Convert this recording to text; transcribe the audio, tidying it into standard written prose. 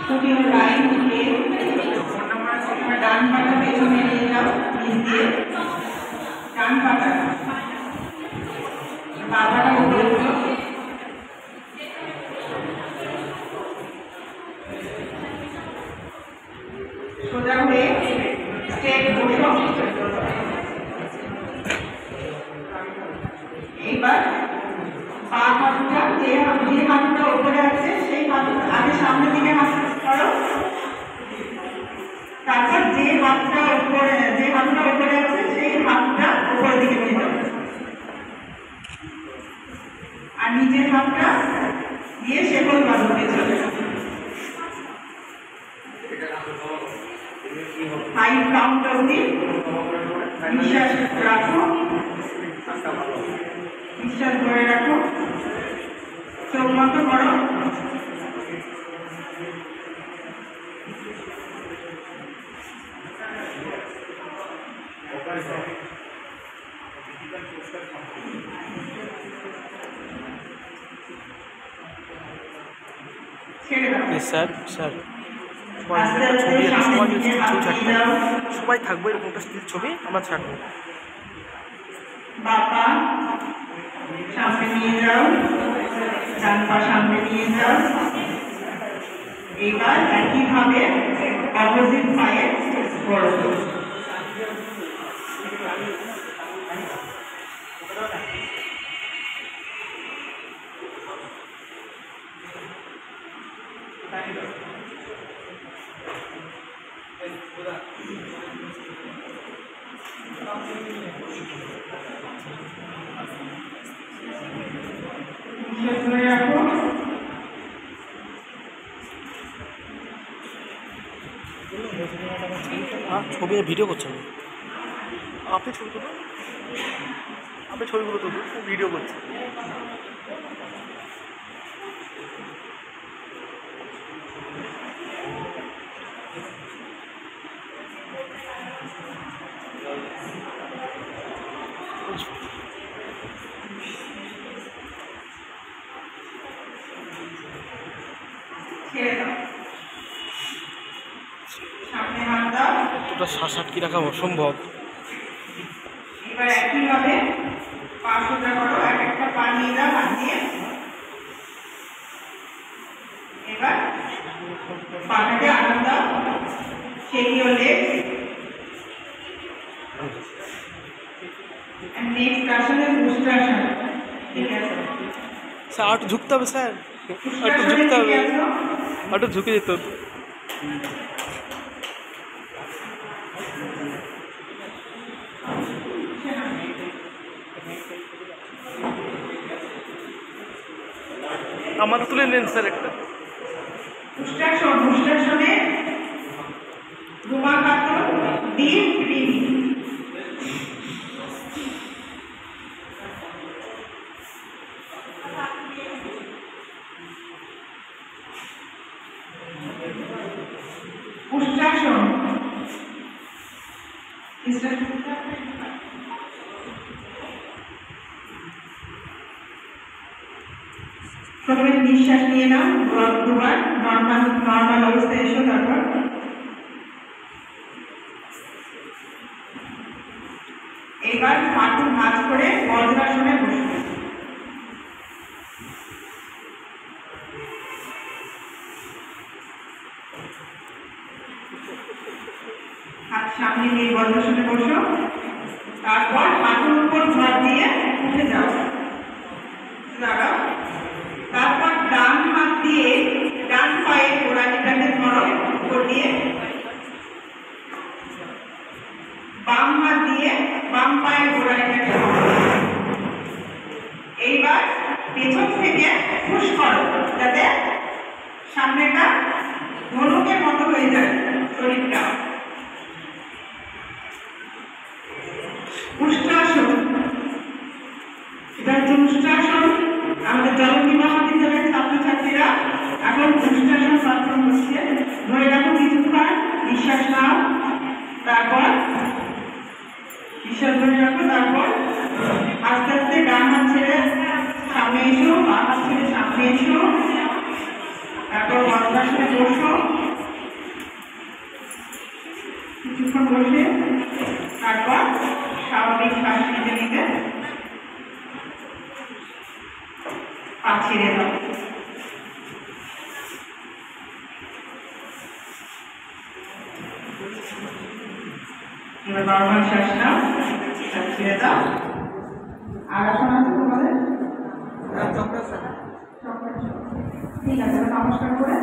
দুটো লাইন দিয়ে ডান পাটা পেছনে নিয়ে যাও, নিচ দিয়ে ডান পাটা বাঁ পাটা উপরে উঠো, সোজা হয়ে স্ট্রেট বসো। এইবার বাঁ হাতটা যে হাতটা উপরে আছে সেই হাতটা আগে সামনের দিকে হাত করো, তারপর যে হাতটা উপরে আছে সেই হাতটা উপরের দিকে নিয়ে যাও, আর নিচের হাতটা দিয়ে শেকল বাঁধো পেছনে। 5 কাউন্ট অবধি নিঃশ্বাস রাখো, নিঃশ্বাস ধরে রাখো, চোখ বন্ধ করো। স্যার স্যার সবাই থাকবো এরকম একটা স্থির ছবি আমরা ছাড়বো। বাবা সামনে নিয়ে যাও, ডান পা সামনে নিয়ে যাও। এবার একইভাবে অপোজিট পায়ে করো। ছবি ভিডিও করছেন আপনি, ছবি তুলুন, আপনি ছবিগুলো তুলুন, ভিডিও করছেন। এতটা শ্বাস আটকে রাখা অসম্ভব। এবার একইভাবে পা সোজা করো, এক একটা পা নিয়ে যাও হাত দিয়ে। এবার পাটাকে আরাম দাও, shake your legs and next asana is Ustrasana। ঠিক আছে স্যার একটু ঝুঁকতে হবে, স্যার একটু ঝুঁকতে হবে, একটু ঝুঁকে যেতে হবে। আমার তুলে নেন স্যার একটা। উষ্ট্রাসনে রুমাকাতন ডিপ ব্রিথিং। উষ্ট্রাসন প্রথমে নিঃশ্বাস নিয়ে নাও দুবার, নর্মাল অবস্থায় এসো। তারপর এবার হাঁটু ভাঁজ করে বজ্রাসনে বসো। হাত সামনে নিয়ে বজ্রাসনে বসো। তারপর হাঁটুর উপর ভর দিয়ে উঠে যাও, দাঁড়াও। তারপর ডান হাত দিয়ে ডান পায়ের গোড়ালিটাকে ধরো উপর দিয়ে, বাম হাত দিয়ে বাম পায়ের গোড়ালিটাকে ধরো। এইবার পেছন থেকে পুশ করো যাতে সামনেটা ধনুকের মতো হয়ে যায় শরীরটা। উষ্ট্রাসন, এটা হচ্ছে উষ্ট্রাসন। আমাদের জলবিবাহ বিদ্যালয়ের ছাত্রছাত্রীরা এখন উষ্ট্রাসন পাঠন করছে। ধরে রাখো কিছুক্ষণ, নিঃশ্বাস নাও, তারপর নিঃশ্বাস ধরে রাখো। তারপর আস্তে আস্তে ডান হাত ছেড়ে সামনে এসো, বাম হাত ছেড়ে সামনে এসো। তারপর বজ্রাসনে বসো। কিছুক্ষণ বসে তারপর স্বাভাবিক শ্বাস নিতে নিতে পা ছেড়ে দাও। এবার নর্মাল শ্বাস নাও, শ্বাস ছেড়ে দাও। আর আসন আছে তোমাদের? ঠিক আছে, নমস্কার করে